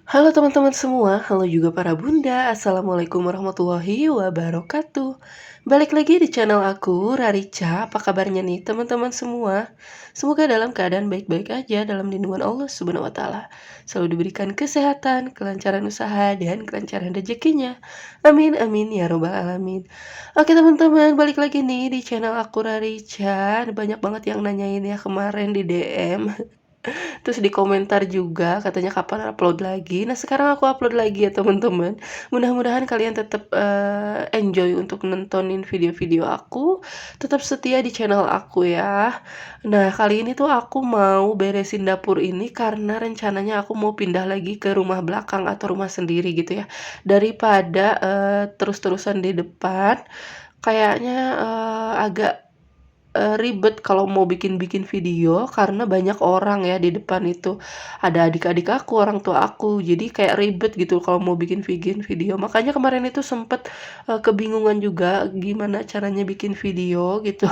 Halo teman-teman semua, halo juga para bunda, Assalamualaikum warahmatullahi wabarakatuh. Balik lagi di channel aku, Rarica, apa kabarnya nih teman-teman semua? Semoga dalam keadaan baik-baik aja dalam lindungan Allah Subhanahu wa Ta'ala. Selalu diberikan kesehatan, kelancaran usaha, dan kelancaran rezekinya. Amin, amin, ya robbal alamin. Oke teman-teman, balik lagi nih di channel aku, Rarica. Banyak banget yang nanyain ya kemarin di DM. Terus di komentar juga katanya kapan upload lagi. Nah, sekarang aku upload lagi ya, teman-teman. Mudah-mudahan kalian tetap, enjoy untuk nontonin video-video aku, tetap setia di channel aku ya. Nah, kali ini tuh aku mau beresin dapur ini karena rencananya aku mau pindah lagi ke rumah belakang atau rumah sendiri gitu ya. Daripada, terus-terusan di depan, kayaknya, agak ribet kalau mau bikin-bikin video karena banyak orang ya di depan itu. Ada adik-adik aku, orang tua aku, jadi kayak ribet gitu kalau mau bikin video. Makanya kemarin itu sempet, kebingungan juga gimana caranya bikin video gitu.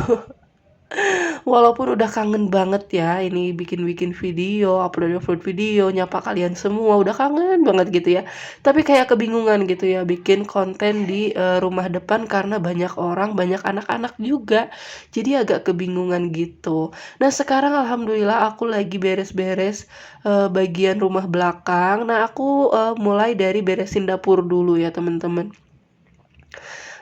Walaupun udah kangen banget ya ini bikin-bikin video, upload-upload video, nyapa kalian semua, udah kangen banget gitu ya. Tapi kayak kebingungan gitu ya bikin konten di, rumah depan karena banyak orang, banyak anak-anak juga. Jadi agak kebingungan gitu. Nah sekarang alhamdulillah aku lagi beres-beres, bagian rumah belakang. Nah aku, mulai dari beresin dapur dulu ya teman-teman.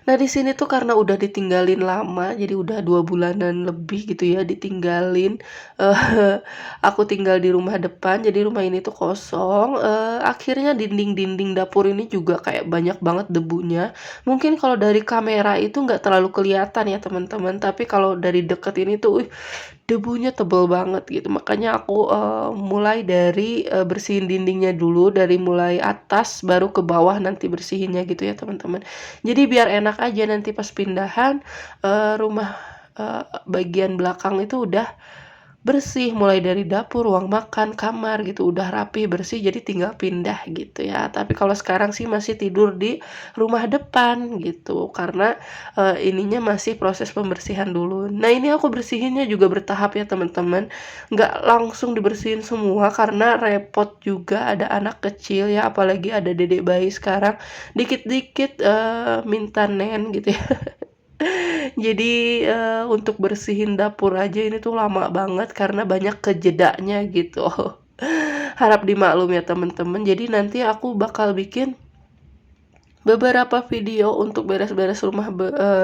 Nah, di sini tuh karena udah ditinggalin lama, jadi udah 2 bulanan lebih gitu ya ditinggalin, eee, aku tinggal di rumah depan, jadi rumah ini tuh kosong, akhirnya dinding-dinding dapur ini juga kayak banyak banget debunya. Mungkin kalau dari kamera itu nggak terlalu kelihatan ya teman-teman, tapi kalau dari deket ini tuh, debunya tebel banget gitu, makanya aku, mulai dari, bersihin dindingnya dulu, dari mulai atas baru ke bawah nanti bersihinnya gitu ya teman-teman. Jadi biar enak aja nanti pas pindahan, rumah, bagian belakang itu udah bersih, mulai dari dapur, ruang makan, kamar gitu, udah rapi, bersih, jadi tinggal pindah gitu ya. Tapi kalau sekarang sih masih tidur di rumah depan gitu, karena, ininya masih proses pembersihan dulu. Nah, ini aku bersihinnya juga bertahap ya teman-teman, nggak langsung dibersihin semua karena repot juga ada anak kecil ya, apalagi ada dedek bayi sekarang, dikit-dikit, minta nen gitu ya. Jadi, untuk bersihin dapur aja ini tuh lama banget karena banyak kejedanya gitu. Harap dimaklum ya teman-teman. Jadi nanti aku bakal bikin beberapa video untuk beres-beres rumah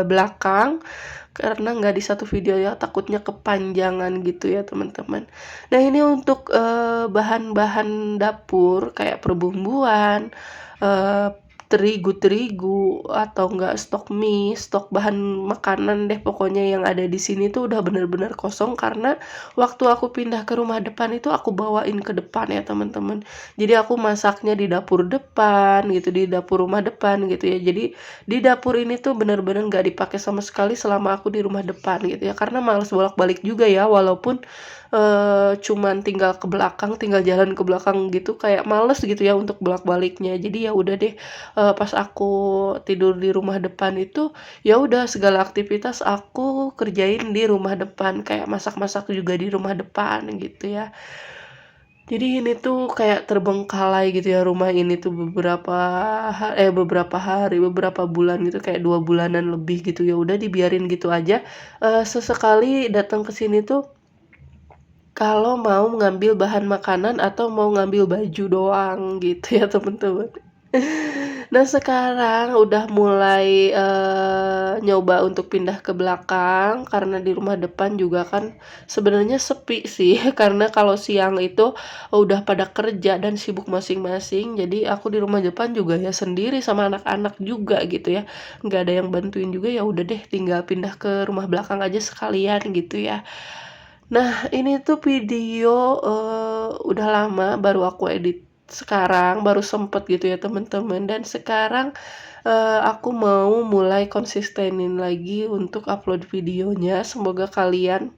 belakang, karena nggak di satu video ya, takutnya kepanjangan gitu ya teman-teman. Nah ini untuk, bahan-bahan dapur kayak perbumbuan, eee, terigu-terigu, atau enggak stok mie, stok bahan makanan deh pokoknya yang ada di sini tuh udah bener-bener kosong karena waktu aku pindah ke rumah depan itu aku bawain ke depan ya teman-teman. Jadi aku masaknya di dapur depan gitu, di dapur rumah depan gitu ya. Jadi di dapur ini tuh bener-bener nggak dipakai sama sekali selama aku di rumah depan gitu ya, karena males bolak-balik juga ya, walaupun, cuman tinggal ke belakang, tinggal jalan ke belakang gitu, kayak males gitu ya untuk bolak-baliknya. Jadi ya udah deh, pas aku tidur di rumah depan itu, ya udah segala aktivitas aku kerjain di rumah depan, kayak masak-masak juga di rumah depan gitu ya. Jadi ini tuh kayak terbengkalai gitu ya rumah ini tuh beberapa hari, beberapa bulan gitu, kayak 2 bulanan lebih gitu, ya udah dibiarin gitu aja, sesekali datang ke sini tuh kalau mau ngambil bahan makanan atau mau ngambil baju doang gitu ya teman-teman. Nah sekarang udah mulai, nyoba untuk pindah ke belakang karena di rumah depan juga kan sebenarnya sepi sih karena kalau siang itu udah pada kerja dan sibuk masing-masing, jadi aku di rumah depan juga ya sendiri sama anak-anak juga gitu ya, nggak ada yang bantuin juga, ya udah deh tinggal pindah ke rumah belakang aja sekalian gitu ya. Nah, ini tuh video, udah lama baru aku edit sekarang, baru sempet gitu ya temen-temen, dan sekarang, aku mau mulai konsistenin lagi untuk upload videonya. Semoga kalian,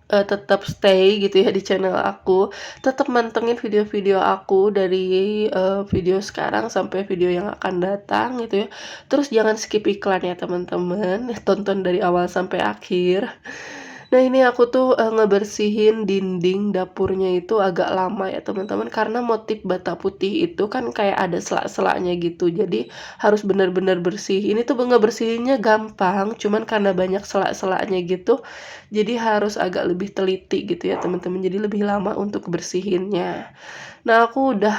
tetap stay gitu ya di channel aku, tetap mantengin video-video aku dari, video sekarang sampai video yang akan datang gitu ya. Terus jangan skip iklan ya teman-teman, tonton dari awal sampai akhir. Nah ini aku tuh, ngebersihin dinding dapurnya itu agak lama ya teman-teman, karena motif bata putih itu kan kayak ada sela-selanya gitu, jadi harus bener-bener bersih. Ini tuh ngebersihinnya gampang, cuman karena banyak sela-selanya gitu, jadi harus agak lebih teliti gitu ya teman-teman, jadi lebih lama untuk bersihinnya. Nah aku udah,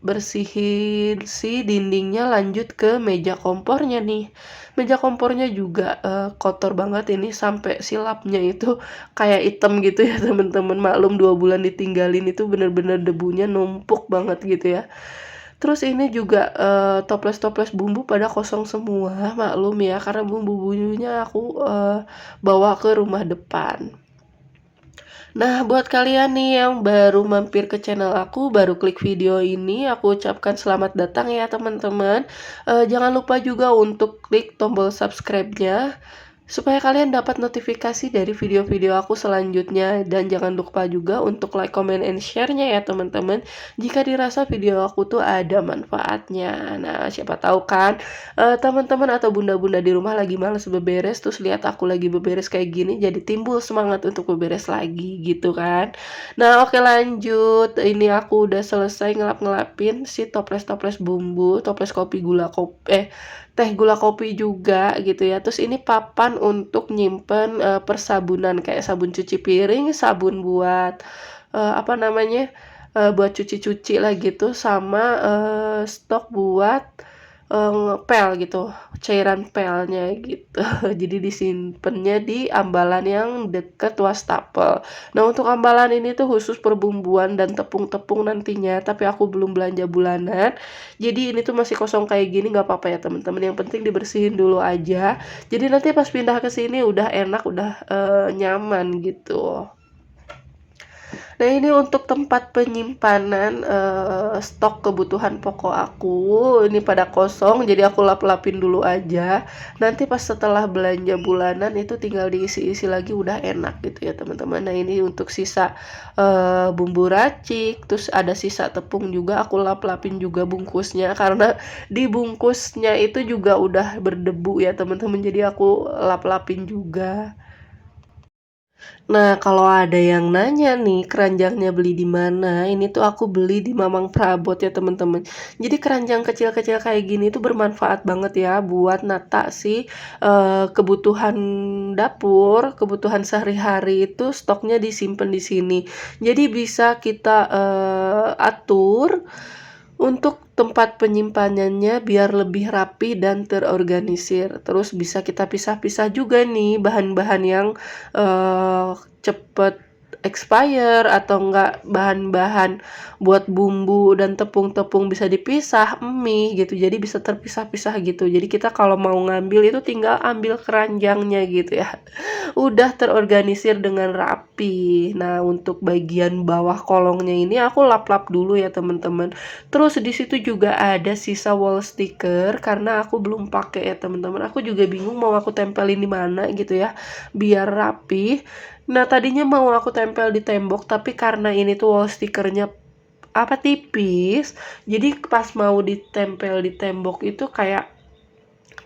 bersihin si dindingnya, lanjut ke meja kompornya nih. Meja kompornya juga, kotor banget ini sampai si lapnya itu kayak item gitu ya temen-temen, maklum 2 bulan ditinggalin itu bener-bener debunya numpuk banget gitu ya. Terus ini juga, toples-toples bumbu pada kosong semua, maklum ya karena bumbu-bumbunya aku, bawa ke rumah depan. Nah, buat kalian nih yang baru mampir ke channel aku, baru klik video ini, aku ucapkan selamat datang ya teman-teman. Jangan lupa juga untuk klik tombol subscribe-nya, supaya kalian dapat notifikasi dari video-video aku selanjutnya. Dan jangan lupa juga untuk like, comment, and share-nya ya teman-teman, jika dirasa video aku tuh ada manfaatnya. Nah, siapa tahu kan teman-teman atau bunda-bunda di rumah lagi males beberes, terus lihat aku lagi beberes kayak gini, jadi timbul semangat untuk beberes lagi gitu kan. Nah, oke lanjut. Ini aku udah selesai ngelap-ngelapin si toples-toples bumbu, toples kopi teh gula kopi juga gitu ya. Terus ini papan untuk nyimpen persabunan kayak sabun cuci piring, sabun buat apa namanya? Buat cuci-cuci lah gitu, sama stok buat ngepel gitu, cairan pelnya gitu. Jadi disimpennya di ambalan yang deket wastafel. Nah, untuk ambalan ini tuh khusus perbumbuan dan tepung-tepung nantinya, tapi aku belum belanja bulanan. Jadi ini tuh masih kosong kayak gini nggak apa-apa ya teman-teman, yang penting dibersihin dulu aja. Jadi nanti pas pindah ke sini udah enak, udah nyaman gitu. Nah, ini untuk tempat penyimpanan, stok kebutuhan pokok aku, ini pada kosong, jadi aku lap-lapin dulu aja. Nanti pas setelah belanja bulanan itu tinggal diisi-isi lagi, udah enak gitu ya teman-teman. Nah, ini untuk sisa, bumbu racik, terus ada sisa tepung juga, aku lap-lapin juga bungkusnya, karena di bungkusnya itu juga udah berdebu ya teman-teman, jadi aku lap-lapin juga. Nah, kalau ada yang nanya nih, keranjangnya beli di mana? Ini tuh aku beli di Mamang Prabot ya, teman-teman. Jadi keranjang kecil-kecil kayak gini tuh bermanfaat banget ya buat nata si kebutuhan dapur, kebutuhan sehari-hari itu stoknya disimpan di sini. Jadi bisa kita atur untuk tempat penyimpanannya biar lebih rapi dan terorganisir. Terus bisa kita pisah-pisah juga nih bahan-bahan yang cepet expire atau enggak bahan-bahan buat bumbu dan tepung-tepung bisa dipisah, mie gitu. Jadi bisa terpisah-pisah gitu. Jadi kita kalau mau ngambil itu tinggal ambil keranjangnya gitu ya. Udah terorganisir dengan rapi. Nah, untuk bagian bawah kolongnya ini aku lap-lap dulu ya, teman-teman. Terus di situ juga ada sisa wall sticker karena aku belum pakai ya, teman-teman. Aku juga bingung mau aku tempelin di mana gitu ya, biar rapi. Nah, tadinya mau aku tempel di tembok, tapi karena ini tuh wall stickernya apa tipis, jadi pas mau ditempel di tembok itu kayak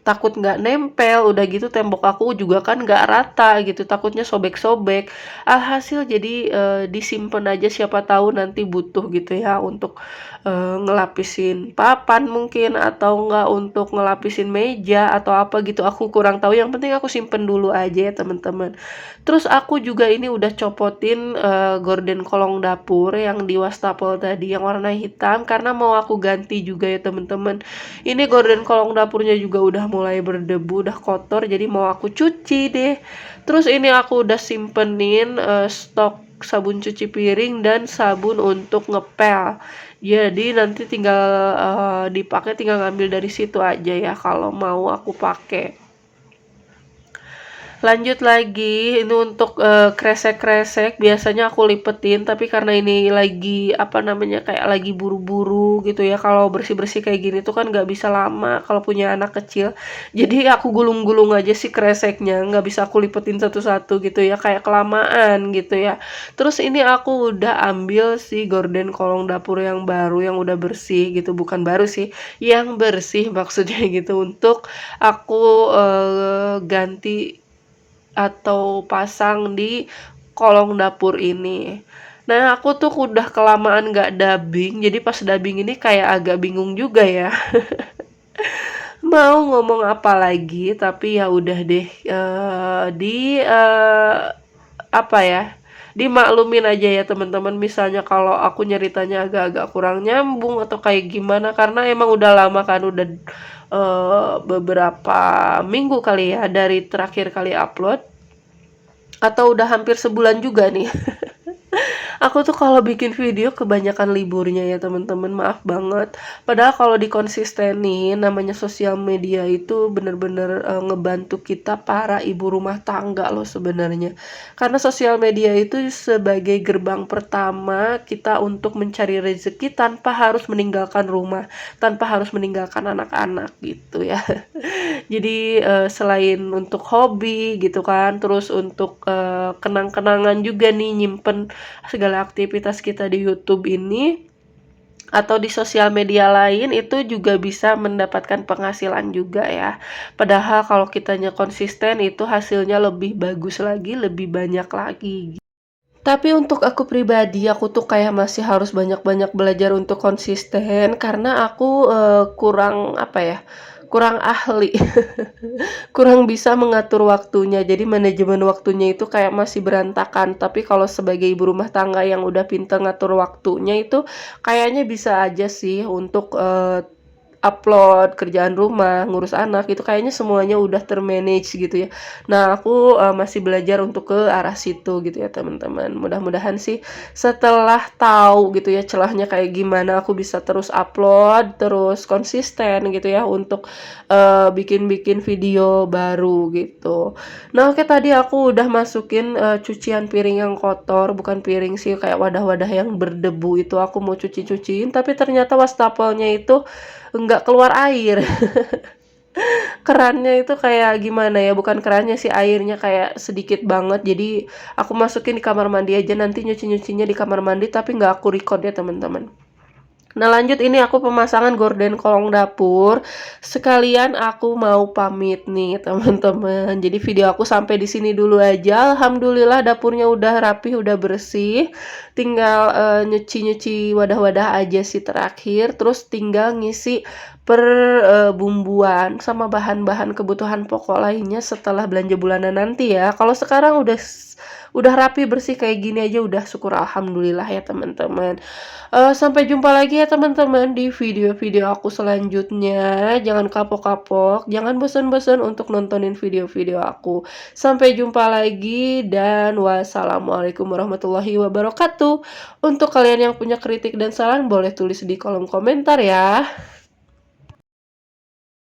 takut nggak nempel, udah gitu tembok aku juga kan nggak rata gitu, takutnya sobek-sobek. Alhasil jadi disimpan aja, siapa tahu nanti butuh gitu ya untuk ngelapisin papan mungkin, atau enggak untuk ngelapisin meja atau apa gitu, aku kurang tahu. Yang penting aku simpen dulu aja ya teman-teman. Terus aku juga ini udah copotin gorden kolong dapur yang di wastafel tadi yang warna hitam, karena mau aku ganti juga ya teman-teman. Ini gorden kolong dapurnya juga udah mulai berdebu, udah kotor, jadi mau aku cuci deh. Terus ini aku udah simpenin stok sabun cuci piring dan sabun untuk ngepel. Jadi nanti tinggal dipakai, tinggal ngambil dari situ aja ya kalau mau aku pakai. Lanjut lagi, ini untuk kresek-kresek biasanya aku lipetin, tapi karena ini lagi apa namanya, kayak lagi buru-buru gitu ya, kalau bersih-bersih kayak gini tuh kan nggak bisa lama kalau punya anak kecil. Jadi aku gulung-gulung aja sih kreseknya, nggak bisa aku lipetin satu-satu gitu ya, kayak kelamaan gitu ya. Terus ini aku udah ambil si gorden kolong dapur yang baru, yang udah bersih gitu, bukan baru sih, yang bersih maksudnya gitu, untuk aku ganti atau pasang di kolong dapur ini. Nah, aku tuh udah kelamaan nggak dubbing, jadi pas dubbing ini kayak agak bingung juga ya. Mau ngomong apa lagi, tapi ya udah deh, apa ya, dimaklumin aja ya teman-teman, misalnya kalau aku nyeritanya agak-agak kurang nyambung atau kayak gimana, karena emang udah lama kan, udah, beberapa minggu kali ya dari terakhir kali upload, atau udah hampir sebulan juga nih. Aku tuh kalau bikin video kebanyakan liburnya ya teman-teman, maaf banget. Padahal kalau dikonsistenin, namanya sosial media itu bener-bener ngebantu kita para ibu rumah tangga loh sebenarnya. Karena sosial media itu sebagai gerbang pertama kita untuk mencari rezeki tanpa harus meninggalkan rumah, tanpa harus meninggalkan anak-anak gitu ya. Jadi selain untuk hobi gitu kan, terus untuk kenang-kenangan juga nih, nyimpen segala aktivitas kita di YouTube ini atau di sosial media lain, itu juga bisa mendapatkan penghasilan juga ya. Padahal kalau kitanya konsisten itu hasilnya lebih bagus lagi, lebih banyak lagi. Tapi untuk aku pribadi, aku tuh kayak masih harus banyak-banyak belajar untuk konsisten karena aku kurang apa ya, kurang ahli. Kurang bisa mengatur waktunya, jadi manajemen waktunya itu kayak masih berantakan. Tapi kalau sebagai ibu rumah tangga yang udah pintar ngatur waktunya itu kayaknya bisa aja sih untuk, upload kerjaan rumah, ngurus anak, itu kayaknya semuanya udah ter-manage gitu ya. Nah, aku, masih belajar untuk ke arah situ gitu ya, teman-teman. Mudah-mudahan sih setelah tahu gitu ya celahnya kayak gimana, aku bisa terus upload, terus konsisten gitu ya untuk, bikin-bikin video baru gitu. Nah, oke, tadi aku udah masukin, cucian piring yang kotor, bukan piring sih, kayak wadah-wadah yang berdebu itu aku mau cuci-cuciin, tapi ternyata wastafelnya itu nggak keluar air. Kerannya itu kayak gimana ya, bukan kerannya sih, airnya kayak sedikit banget. Jadi aku masukin di kamar mandi aja, nanti nyuci-nyucinya di kamar mandi, tapi nggak aku record ya teman-teman. Nah, lanjut, ini aku pemasangan gorden kolong dapur. Sekalian aku mau pamit nih teman-teman. Jadi video aku sampai di sini dulu aja. Alhamdulillah dapurnya udah rapi, udah bersih. Tinggal nyuci-nyuci wadah-wadah aja sih terakhir. Terus tinggal ngisi per bumbuan sama bahan-bahan kebutuhan pokok lainnya setelah belanja bulanan nanti ya. Kalau sekarang udah rapi bersih kayak gini aja udah syukur alhamdulillah ya teman-teman. Sampai jumpa lagi ya teman-teman di video-video aku selanjutnya. Jangan kapok-kapok, jangan bosan-bosan untuk nontonin video-video aku. Sampai jumpa lagi dan wassalamualaikum warahmatullahi wabarakatuh. Untuk kalian yang punya kritik dan saran boleh tulis di kolom komentar ya.